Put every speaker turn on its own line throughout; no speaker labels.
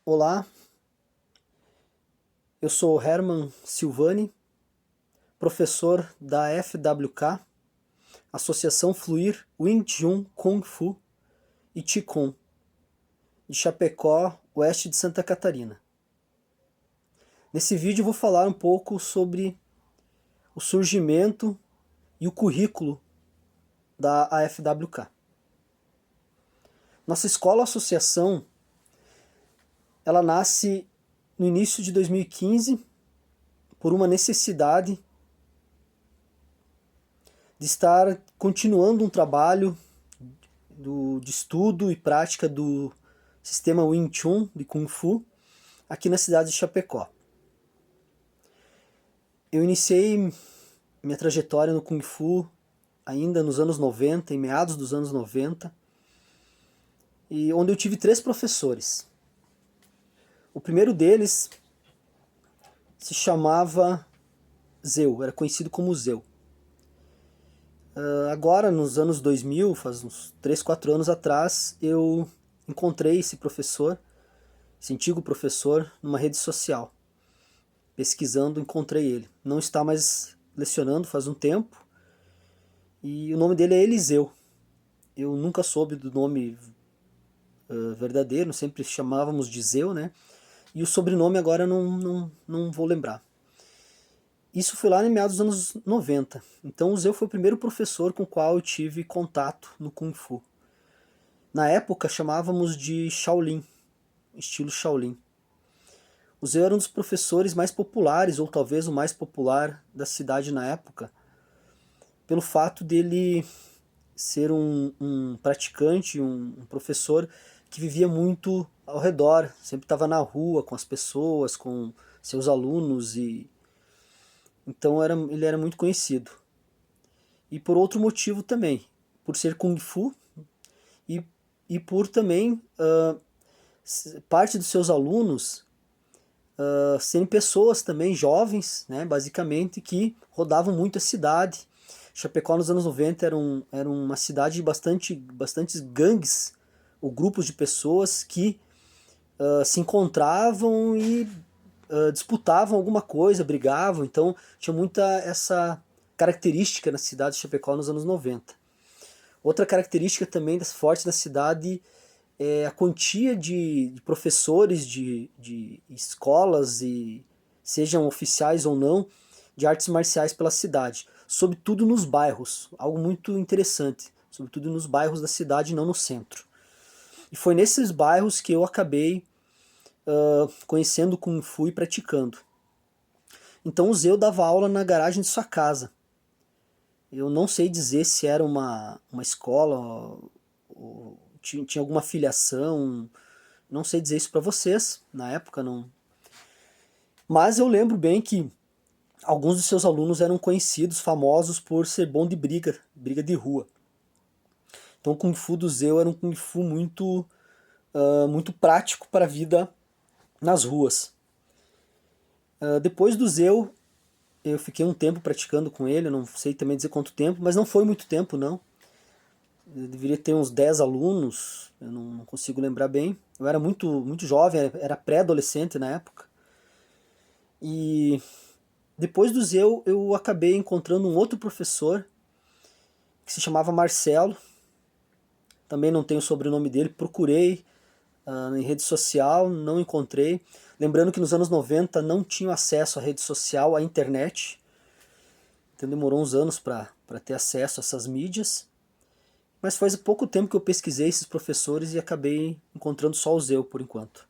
Olá, eu sou Herman Silvani, professor da FWK, Associação Fluir Wing Chun Kung Fu e Qigong, de Chapecó, oeste de Santa Catarina. Nesse vídeo eu vou falar um pouco sobre o surgimento e o currículo da AFWK. Nossa escola-associação, ela nasce no início de 2015 por uma necessidade de estar continuando um trabalho de estudo e prática do sistema Wing Chun de Kung Fu aqui na cidade de Chapecó. Eu iniciei minha trajetória no Kung Fu ainda nos anos 90, em meados dos anos 90, e onde eu tive 3 professores. O primeiro deles se chamava Zeu, era conhecido como Zeu. Agora, nos anos 2000, faz uns 3, 4 anos atrás, eu encontrei esse professor, esse antigo professor, numa rede social. Pesquisando, encontrei ele. Não está mais lecionando faz um tempo, e o nome dele é Eliseu. Eu nunca soube do nome verdadeiro, sempre chamávamos de Zeu, né? E o sobrenome agora eu não vou lembrar. Isso foi lá em meados dos anos 90. Então o Zeu foi o primeiro professor com o qual eu tive contato no Kung Fu. Na época chamávamos de Shaolin, estilo Shaolin. O Zeu era um dos professores mais populares, ou talvez o mais popular da cidade na época, pelo fato dele ser um praticante, um professor que vivia muito ao redor, sempre estava na rua com as pessoas, com seus alunos, e então ele era muito conhecido. E por outro motivo também, por ser Kung Fu e, e por também parte dos seus alunos serem pessoas também jovens, né, basicamente, que rodavam muito a cidade. Chapecó nos anos 90 era uma cidade de bastantes gangues ou grupos de pessoas que se encontravam e disputavam alguma coisa, brigavam, então tinha muita essa característica na cidade de Chapecó nos anos 90. Outra característica também forte da cidade é a quantia de professores de escolas, e sejam oficiais ou não, de artes marciais pela cidade, sobretudo nos bairros, algo muito interessante, sobretudo nos bairros da cidade, não no centro. E foi nesses bairros que eu acabei conhecendo Kung Fu e praticando. Então o Zeu dava aula na garagem de sua casa. Eu não sei dizer se era uma escola, ou tinha alguma filiação, não sei dizer isso para vocês, na época não. Mas eu lembro bem que alguns dos seus alunos eram conhecidos, famosos por ser bom de briga de rua. Então o Kung Fu do Zeu era um Kung Fu muito prático para a vida nas ruas. Depois do Zeu, eu fiquei um tempo praticando com ele, eu não sei também dizer quanto tempo, mas não foi muito tempo não. Eu deveria ter uns 10 alunos, eu não consigo lembrar bem. Eu era muito jovem, era pré-adolescente na época. E depois do Zeu, eu acabei encontrando um outro professor que se chamava Marcelo. Também não tenho o sobrenome dele, procurei em rede social, não encontrei. Lembrando que nos anos 90 não tinha acesso à rede social, à internet. Então demorou uns anos para ter acesso a essas mídias. Mas faz pouco tempo que eu pesquisei esses professores e acabei encontrando só o Zeu por enquanto.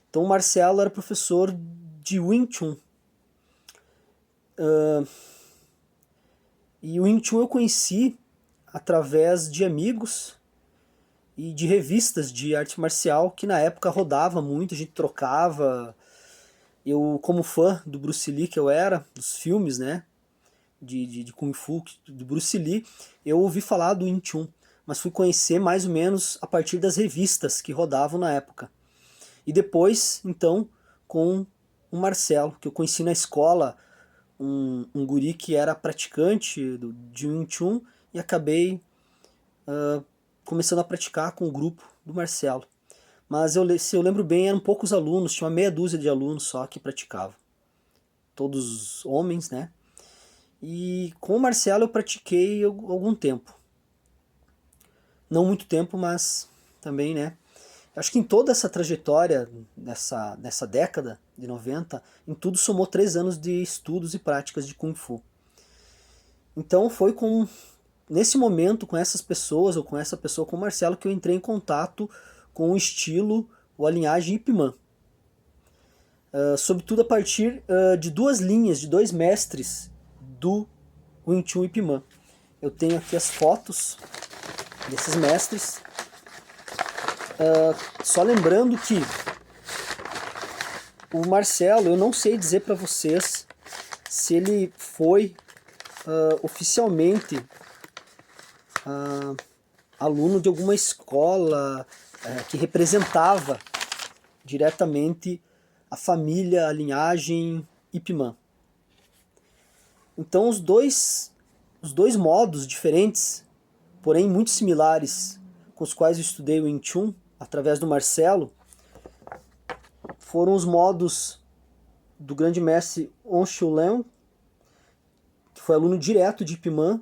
Então o Marcelo era professor de Wing Chun. E o Wing Chun eu conheci através de amigos e de revistas de arte marcial que na época rodava muito, a gente trocava. Eu, como fã do Bruce Lee que eu era, dos filmes, né, de Kung Fu, do Bruce Lee, eu ouvi falar do Wing Chun, mas fui conhecer mais ou menos a partir das revistas que rodavam na época. E depois, então, com o Marcelo, que eu conheci na escola, um guri que era praticante de Wing Chun, e acabei começando a praticar com o grupo do Marcelo. mas se eu lembro bem, eram poucos alunos, tinha uma meia dúzia de alunos só que praticavam. Todos homens, né? E com o Marcelo eu pratiquei algum tempo. Não muito tempo, mas também, né? Acho que em toda essa trajetória, nessa década de 90, em tudo somou 3 anos de estudos e práticas de Kung Fu. Então foi nesse momento, com essas pessoas, ou com essa pessoa, com o Marcelo, que eu entrei em contato com o estilo, ou a linhagem Ip Man. Sobretudo a partir de 2 linhas, de 2 mestres do Wing Chun Ip Man. Eu tenho aqui as fotos desses mestres. Só lembrando que o Marcelo, eu não sei dizer para vocês se ele foi oficialmente aluno de alguma escola que representava diretamente a família, a linhagem Ip Man. Então os dois modos diferentes, porém muito similares, com os quais eu estudei o Wing Chun, através do Marcelo, foram os modos do grande mestre On Shu Leung, que foi aluno direto de Ip Man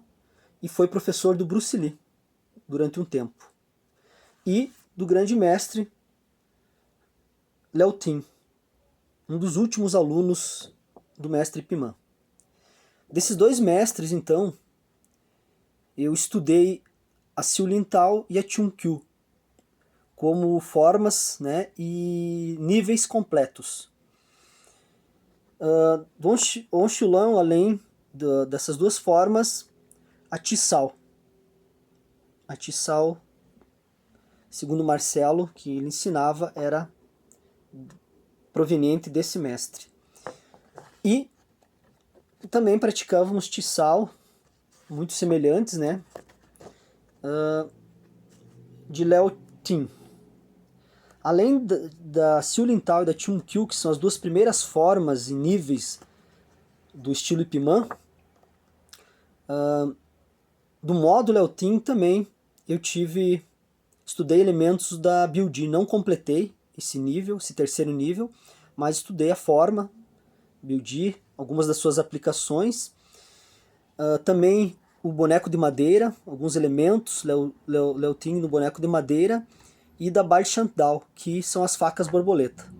e foi professor do Bruce Lee durante um tempo. E do grande mestre Léo Tin, um dos últimos alunos do mestre Ip Man. Desses 2 mestres, então, eu estudei a Siu Lin Tao e a Chung Kyu como formas, né, e níveis completos. On Shu Leung, além dessas 2 formas, a Tisao. A Tisao, segundo Marcelo, que ele ensinava, era proveniente desse mestre. E também praticávamos Tisao, muito semelhantes, né, de Léo Tin. Além da Siu Lin Tao e da Chung Kyu, que são as 2 primeiras formas e níveis do estilo Ip Man, do modo Léo Tin também eu estudei elementos da Biu Ji. Não completei esse nível, esse terceiro nível, mas estudei a forma Biu Ji, algumas das suas aplicações. Também o boneco de madeira, alguns elementos Léo Tin no boneco de madeira, e da Bai Shan Dao, que são as facas borboleta.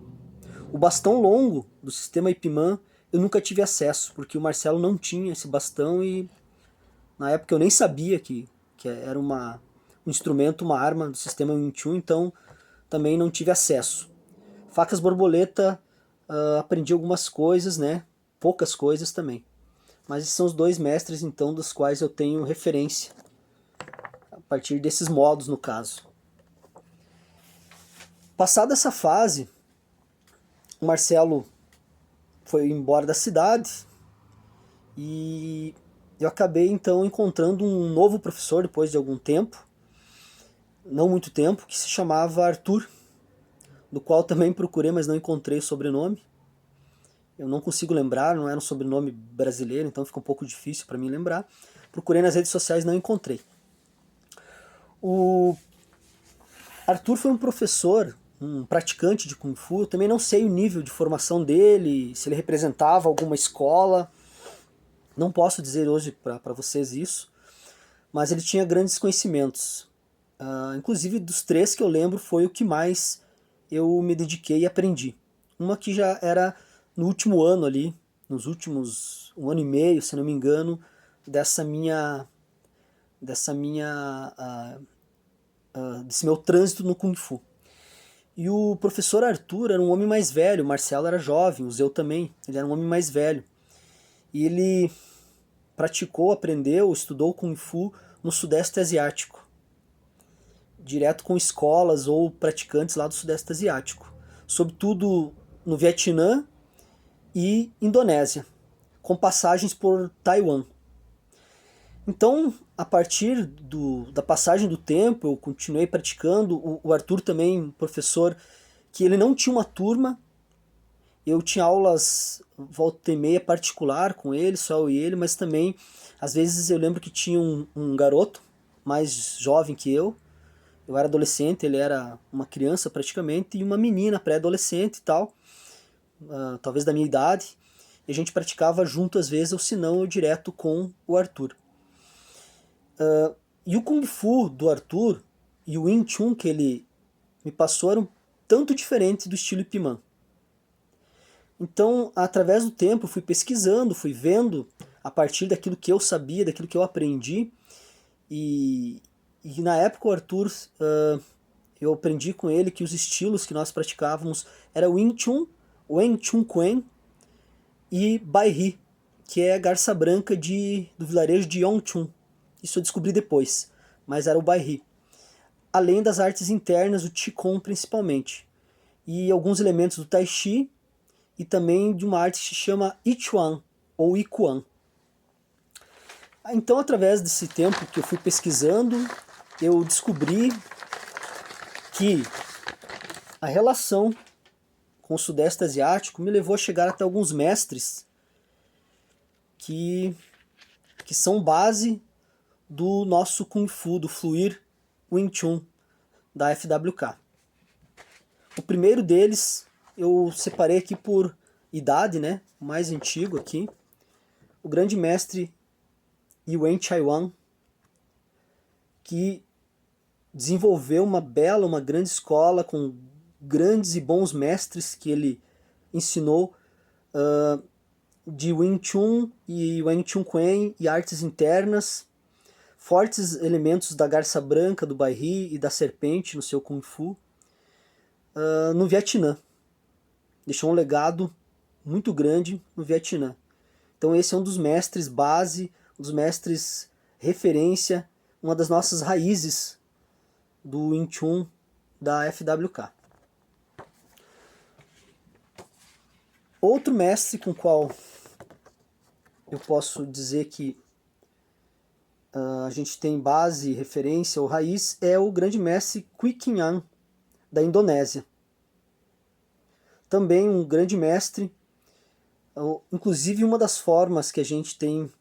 O bastão longo do sistema Ip Man eu nunca tive acesso, porque o Marcelo não tinha esse bastão e na época eu nem sabia que era um instrumento, uma arma do sistema Wing Chun, então também não tive acesso. Facas borboleta, aprendi algumas coisas, né? Poucas coisas também. Mas esses são os 2 mestres, então, dos quais eu tenho referência, a partir desses modos, no caso. Passada essa fase, o Marcelo foi embora da cidade e eu acabei então encontrando um novo professor depois de algum tempo, não muito tempo, que se chamava Arthur, do qual também procurei, mas não encontrei o sobrenome. Eu não consigo lembrar, não era um sobrenome brasileiro, então fica um pouco difícil para mim lembrar. Procurei nas redes sociais, não encontrei. O Arthur foi um professor, um praticante de Kung Fu. Eu também não sei o nível de formação dele, se ele representava alguma escola. Não posso dizer hoje para vocês isso, mas ele tinha grandes conhecimentos. Inclusive, dos 3 que eu lembro, foi o que mais eu me dediquei e aprendi. Uma que já era no último ano ali, nos últimos 1 ano e meio, se não me engano, desse meu trânsito no Kung Fu. E o professor Arthur era um homem mais velho, o Marcelo era jovem, o Zeu também, ele era um homem mais velho. E ele praticou, aprendeu, estudou Kung Fu no Sudeste Asiático, direto com escolas ou praticantes lá do Sudeste Asiático, sobretudo no Vietnã e Indonésia, com passagens por Taiwan. Então, a partir da passagem do tempo, eu continuei praticando. O Arthur também, professor, que ele não tinha uma turma. Eu tinha aulas volta e meia particular com ele, só eu e ele, mas também, às vezes eu lembro que tinha um garoto mais jovem que eu Eu era adolescente, ele era uma criança praticamente, e uma menina pré-adolescente e tal, talvez da minha idade, e a gente praticava junto às vezes, ou se não, eu direto com o Arthur. E o Kung Fu do Arthur e o Wing Chun que ele me passou eram tanto diferentes do estilo Ip Man. Então, através do tempo, fui pesquisando, fui vendo a partir daquilo que eu sabia, daquilo que eu aprendi. E na época o Arthur, eu aprendi com ele que os estilos que nós praticávamos era Wing Chun, Wing Chun Kuen e Bai Hi, que é a garça branca do vilarejo de Yongchun. Isso eu descobri depois, mas era o Bai Hi. Além das artes internas, o Qigong principalmente. E alguns elementos do Tai Chi e também de uma arte que se chama Ichuan ou Ikuan. Então, através desse tempo que eu fui pesquisando, eu descobri que a relação com o Sudeste Asiático me levou a chegar até alguns mestres que são base do nosso Kung Fu, do Fluir Wing Chun da FWK. O primeiro deles eu separei aqui por idade, né? O mais antigo aqui. O grande mestre Yuan Chaiwan, que desenvolveu uma grande escola com grandes e bons mestres que ele ensinou de Wing Chun e Wing Chun Kuen e artes internas, fortes elementos da garça branca, do Bai Hi e da serpente no seu Kung Fu, no Vietnã. Deixou um legado muito grande no Vietnã. Então esse é um dos mestres base, um dos mestres referência, uma das nossas raízes do Wing Chun da FWK. Outro mestre com o qual eu posso dizer que a gente tem base, referência ou raiz é o grande mestre Quy Kinh An, da Indonésia. Também um grande mestre, inclusive uma das formas que a gente tem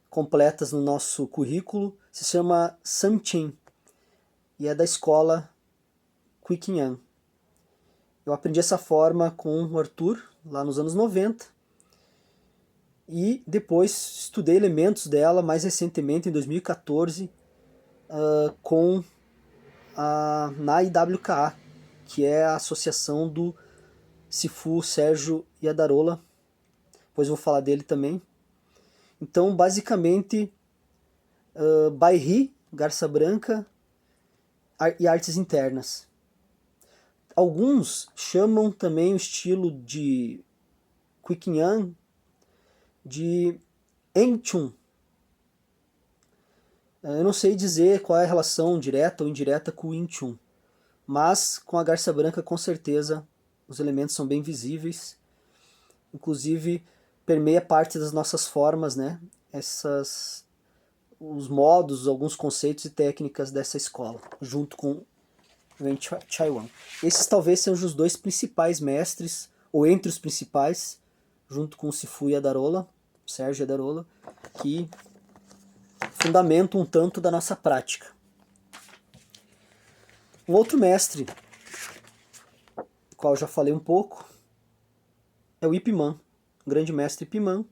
completas no nosso currículo se chama San Chen e é da escola Quy Kinh An. Eu aprendi essa forma com o Arthur lá nos anos 90 e depois estudei elementos dela mais recentemente em 2014 na IWKA, que é a associação do Sifu Sérgio Yadarola, depois eu vou falar dele também. Então, basicamente, Bai Hi, garça branca e artes internas. Alguns chamam também o estilo de Quy Kinh An de Eng Chun. Eu não sei dizer qual é a relação direta ou indireta com o Wing Chun, mas com a garça branca com certeza os elementos são bem visíveis, inclusive permeia parte das nossas formas, né? Os modos, alguns conceitos e técnicas dessa escola, junto com Yuan Chaiwan. Esses talvez sejam os dois principais mestres, ou entre os principais, junto com o Sifu Yadarola, Sérgio Yadarola, que fundamentam um tanto da nossa prática. Um outro mestre, do qual eu já falei um pouco, é o Ip Man, o grande mestre Ip Man,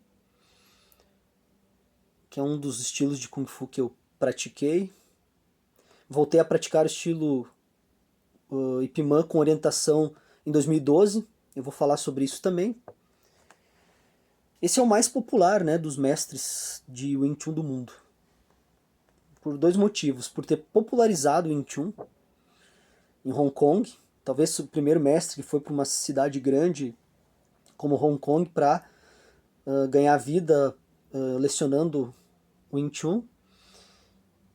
que é um dos estilos de Kung Fu que eu pratiquei. Voltei a praticar o estilo Ip Man com orientação em 2012, eu vou falar sobre isso também. Esse é o mais popular, né, dos mestres de Wing Chun do mundo. Por dois motivos. Por ter popularizado o Wing Chun em Hong Kong. Talvez o primeiro mestre que foi para uma cidade grande como Hong Kong para ganhar vida lecionando Wing Chun.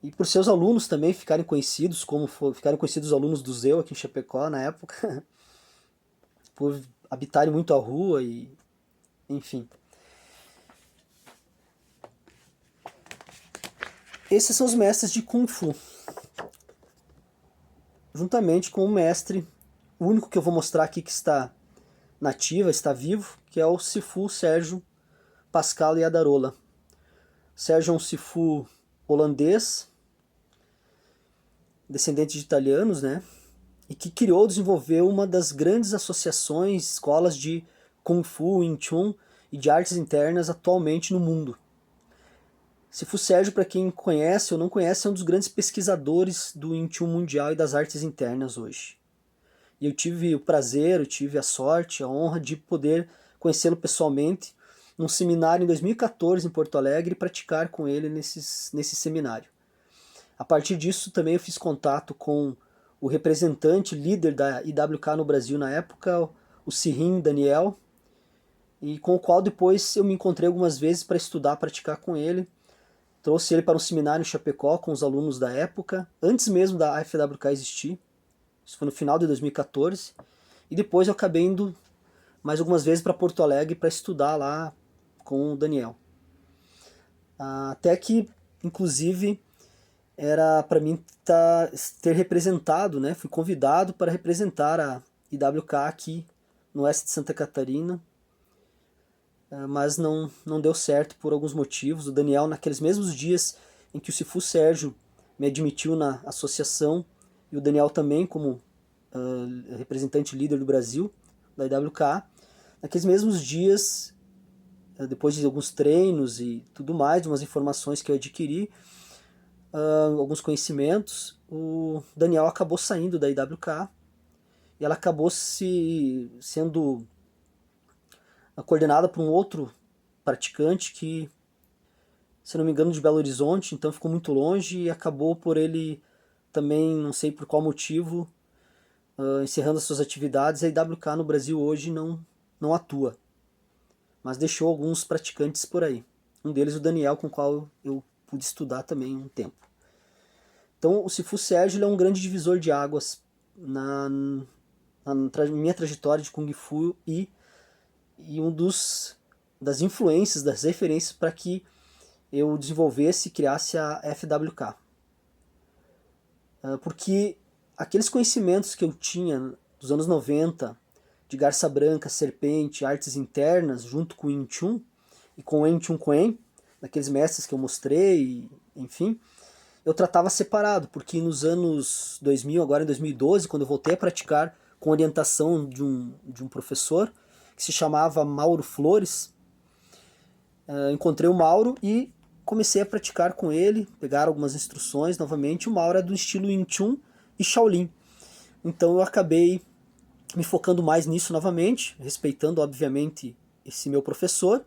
E por seus alunos também ficarem conhecidos, ficaram conhecidos os alunos do Zeu aqui em Chapecó na época. Por habitarem muito a rua e enfim. Esses são os mestres de Kung Fu. Juntamente com o mestre, o único que eu vou mostrar aqui que está nativa, está vivo, que é o Sifu Sérgio Pascal Yadarola. Sérgio é um Sifu holandês, descendente de italianos, né? E que criou, desenvolveu uma das grandes associações, escolas de Kung Fu, Wing Chun e de artes internas atualmente no mundo. Sifu Sérgio, para quem conhece ou não conhece, é um dos grandes pesquisadores do Wing Chun mundial e das artes internas hoje. E eu tive o prazer, eu tive a sorte, a honra de poder conhecê-lo pessoalmente num seminário em 2014 em Porto Alegre e praticar com ele nesse seminário. A partir disso também eu fiz contato com o representante, líder da IWK no Brasil na época, o Sirin Daniel, e com o qual depois eu me encontrei algumas vezes para estudar, praticar com ele. Trouxe ele para um seminário em Chapecó com os alunos da época, antes mesmo da FWK existir. Isso foi no final de 2014. E depois eu acabei indo mais algumas vezes para Porto Alegre para estudar lá com o Daniel. Até que, inclusive, era para mim ter representado, né? Fui convidado para representar a IWK aqui no oeste de Santa Catarina, mas não deu certo por alguns motivos. O Daniel, naqueles mesmos dias em que o Sifu Sérgio me admitiu na associação, e o Daniel também como representante líder do Brasil, da IWK, naqueles mesmos dias, depois de alguns treinos e tudo mais, de umas informações que eu adquiri, alguns conhecimentos, o Daniel acabou saindo da IWK e ela acabou sendo coordenada por um outro praticante que, se não me engano, de Belo Horizonte, então ficou muito longe e acabou por ele também, não sei por qual motivo, encerrando as suas atividades. A IWK no Brasil hoje não atua, mas deixou alguns praticantes por aí. Um deles o Daniel, com o qual eu pude estudar também um tempo. Então o Sifu Sérgio é um grande divisor de águas na minha trajetória de Kung Fu e um das influências, das referências para que eu desenvolvesse e criasse a FWK. Porque aqueles conhecimentos que eu tinha dos anos 90, de garça branca, serpente, artes internas, junto com o Wing Chun e com o Wing Chun Kuen, daqueles mestres que eu mostrei, enfim, eu tratava separado, porque nos anos 2000, agora em 2012, quando eu voltei a praticar com orientação de um professor, que se chamava Mauro Flores, encontrei o Mauro e comecei a praticar com ele, pegar algumas instruções novamente. O Mauro é do estilo Wing Chun e Shaolin, então eu acabei me focando mais nisso novamente, respeitando obviamente esse meu professor.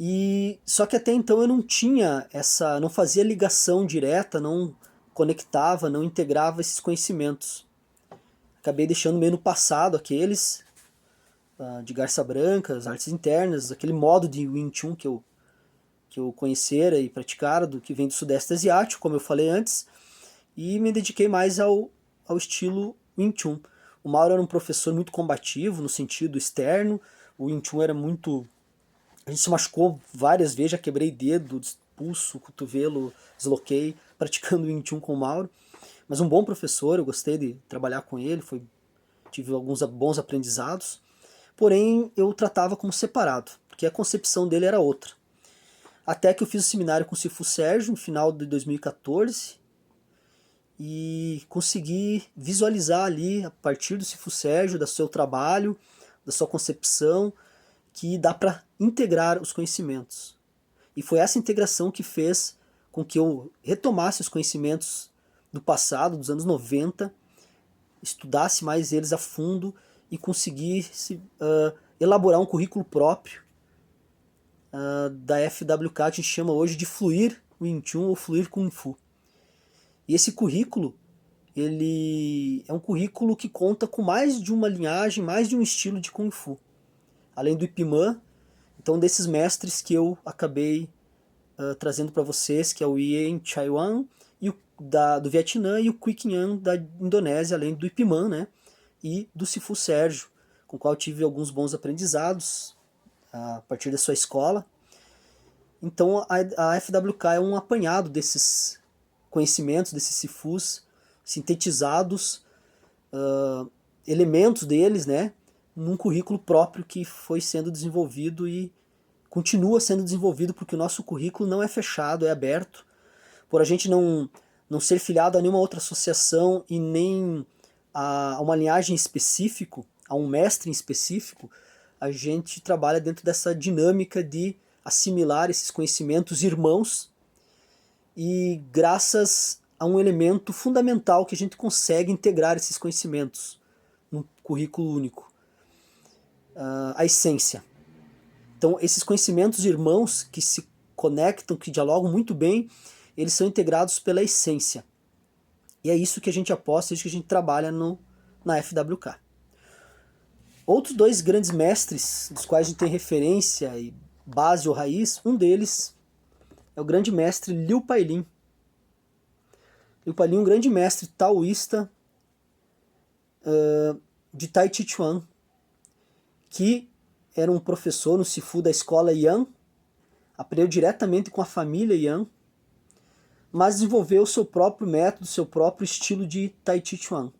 E só que até então eu não fazia ligação direta, não conectava, não integrava esses conhecimentos. Acabei deixando meio no passado aqueles de garça branca, as artes internas, aquele modo de Wing Chun que eu conhecera e praticara, do que vem do Sudeste Asiático, como eu falei antes, e me dediquei mais ao estilo Wing Chun. O Mauro era um professor muito combativo no sentido externo, o Wing Chun era muito... A gente se machucou várias vezes, já quebrei dedo, pulso, cotovelo, desloquei, praticando Wing Chun com o Mauro. Mas um bom professor, eu gostei de trabalhar com ele, tive alguns bons aprendizados. Porém, eu tratava como separado, porque a concepção dele era outra. Até que eu fiz o seminário com o Sifu Sérgio no final de 2014 e consegui visualizar ali, a partir do Sifu Sérgio, do seu trabalho, da sua concepção, que dá para integrar os conhecimentos. E foi essa integração que fez com que eu retomasse os conhecimentos do passado, dos anos 90, estudasse mais eles a fundo e conseguisse elaborar um currículo próprio da FWK, que a gente chama hoje de Fluir Wing Chun ou Fluir Kung Fu. E esse currículo, ele é um currículo que conta com mais de uma linhagem, mais de um estilo de Kung Fu. Além do Ip Man, então desses mestres que eu acabei trazendo para vocês, que é o Yen Chai Wan e do Vietnã e o Quoc Nhan da Indonésia, além do Ip Man, né, e do Sifu Sérgio, com o qual tive alguns bons aprendizados a partir da sua escola. Então a FWK é um apanhado desses conhecimentos, desses Sifus sintetizados, elementos deles, né, num currículo próprio que foi sendo desenvolvido e continua sendo desenvolvido, porque o nosso currículo não é fechado, é aberto. Por a gente não não ser filiado a nenhuma outra associação e nem a uma linhagem específica, a um mestre em específico, a gente trabalha dentro dessa dinâmica de assimilar esses conhecimentos irmãos, e graças a um elemento fundamental que a gente consegue integrar esses conhecimentos num currículo único, a essência. Então esses conhecimentos irmãos que se conectam, que dialogam muito bem, eles são integrados pela essência. E é isso que a gente aposta, é isso que a gente trabalha na FWK. Outros dois grandes mestres, dos quais a gente tem referência e base ou raiz, um deles é o grande mestre Liu Pailin. Liu Pailin é um grande mestre taoísta de Tai Chi Chuan, que era um professor no Sifu da escola Yan, aprendeu diretamente com a família Yan, mas desenvolveu o seu próprio método, seu próprio estilo de Tai Chi Chuan.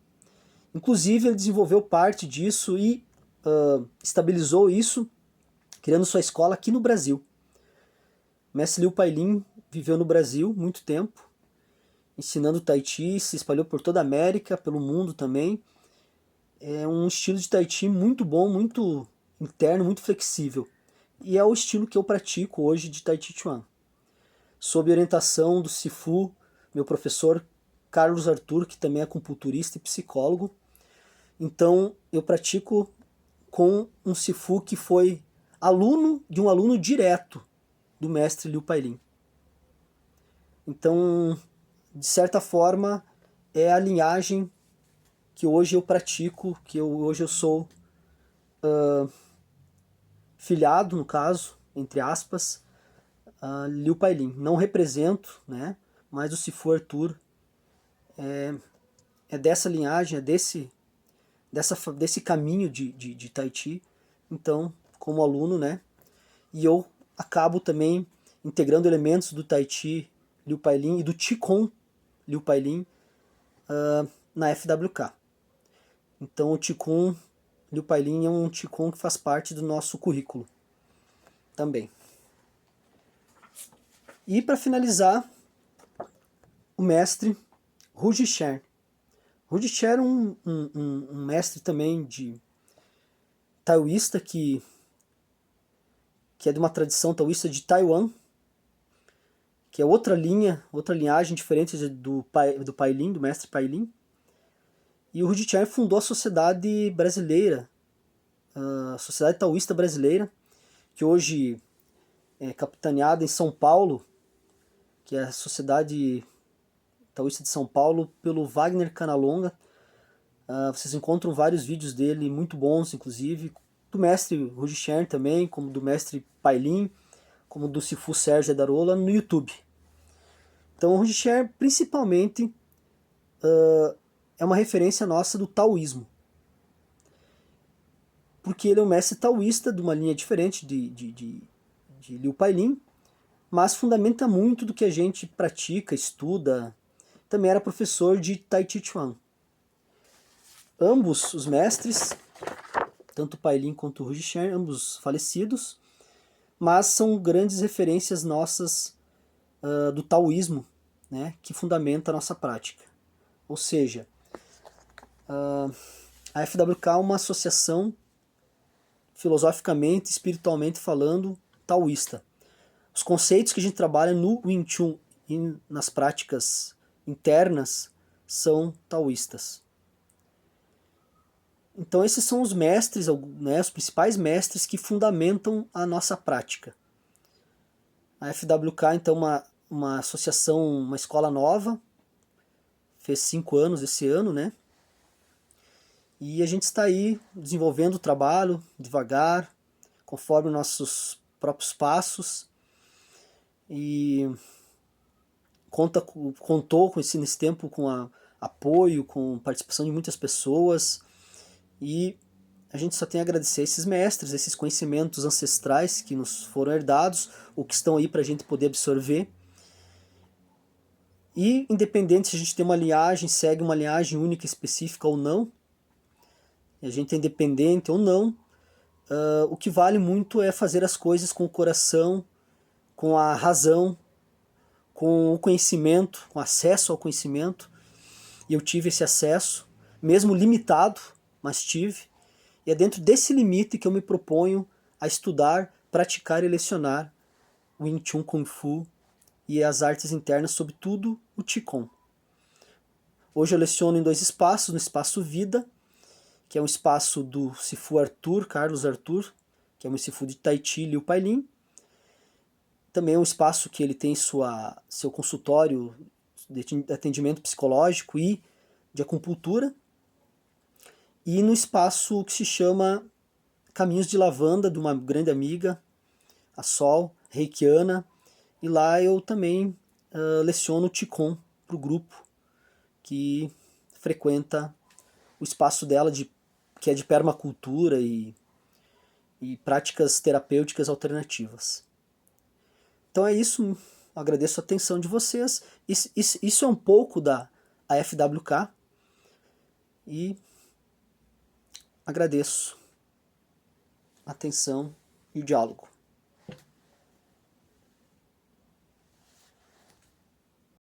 Inclusive ele desenvolveu parte disso e estabilizou isso, criando sua escola aqui no Brasil. O mestre Liu Pailin viveu no Brasil muito tempo, ensinando Tai Chi, se espalhou por toda a América, pelo mundo também. É um estilo de Tai Chi muito bom, muito interno, muito flexível. E é o estilo que eu pratico hoje de Tai Chi Chuan. Sob orientação do Sifu, meu professor Carlos Arthur, que também é acupunturista e psicólogo. Então eu pratico com um Sifu que foi aluno de um aluno direto do mestre Liu Pailin. Então, de certa forma, é a linhagem que hoje eu pratico, que hoje eu sou filiado, no caso, entre aspas, a Liu Pailin. Não represento, né, mas o Sifu Arthur é dessa linhagem, é desse caminho de Tai Chi. Então, como aluno, né, e eu acabo também integrando elementos do Tai Chi Liu Pailin e do Qigong Liu Pailin na FWK. Então o Qigong Liu Pailin é um Qigong que faz parte do nosso currículo também. E para finalizar, o mestre Hu Chen. Hu Chen é um mestre também de taoísta que é de uma tradição taoísta de Taiwan, que é outra linhagem diferente do Pailin, do mestre Pailin. E o Hu Chen fundou a Sociedade Brasileira, a Sociedade Taoísta Brasileira, que hoje é capitaneada em São Paulo, que é a Sociedade Taoísta de São Paulo, pelo Wagner Canalonga. Vocês encontram vários vídeos dele, muito bons, inclusive, do mestre Hu Chen também, como do mestre Pailin, como do Sifu Sérgio Darola, no YouTube. Então o Hu Chen, principalmente, é uma referência nossa do taoísmo. Porque ele é um mestre taoísta de uma linha diferente de Liu Pailin, mas fundamenta muito do que a gente pratica, estuda. Também era professor de Tai Chi Chuan. Ambos os mestres, tanto Pailin quanto Hu Chen, ambos falecidos, mas são grandes referências nossas do taoísmo, né, que fundamenta a nossa prática. Ou seja, a FWK é uma associação, filosoficamente, espiritualmente falando, taoísta. Os conceitos que a gente trabalha no Wing Chun e nas práticas internas são taoístas. Então esses são os mestres, né, os principais mestres que fundamentam a nossa prática. A FWK, então, uma associação, uma escola nova, fez 5 anos esse ano, né? E a gente está aí desenvolvendo o trabalho devagar, conforme os nossos próprios passos. E contou nesse tempo com apoio, com participação de muitas pessoas. E a gente só tem a agradecer a esses mestres, esses conhecimentos ancestrais que nos foram herdados, ou que estão aí para a gente poder absorver. E independente se a gente tem uma linhagem, segue uma linhagem única, específica ou não, a gente é independente ou não, o que vale muito é fazer as coisas com o coração, com a razão, com o conhecimento, com acesso ao conhecimento, e eu tive esse acesso, mesmo limitado, mas tive, e é dentro desse limite que eu me proponho a estudar, praticar e lecionar o Wing Chun Kung Fu e as artes internas, sobretudo o Qigong. Hoje eu leciono em 2 espaços, no espaço Vida, que é um espaço do Sifu Arthur, Carlos Arthur, que é um Sifu de Tai Chi Liu Pailin. Também é um espaço que ele tem seu consultório de atendimento psicológico e de acupuntura. E no espaço que se chama Caminhos de Lavanda, de uma grande amiga, a Sol, reikiana. E lá eu também leciono Qigong para o grupo que frequenta o espaço dela, que é de permacultura e práticas terapêuticas alternativas. Então é isso, agradeço a atenção de vocês. Isso é um pouco da AFWK e agradeço a atenção e o diálogo.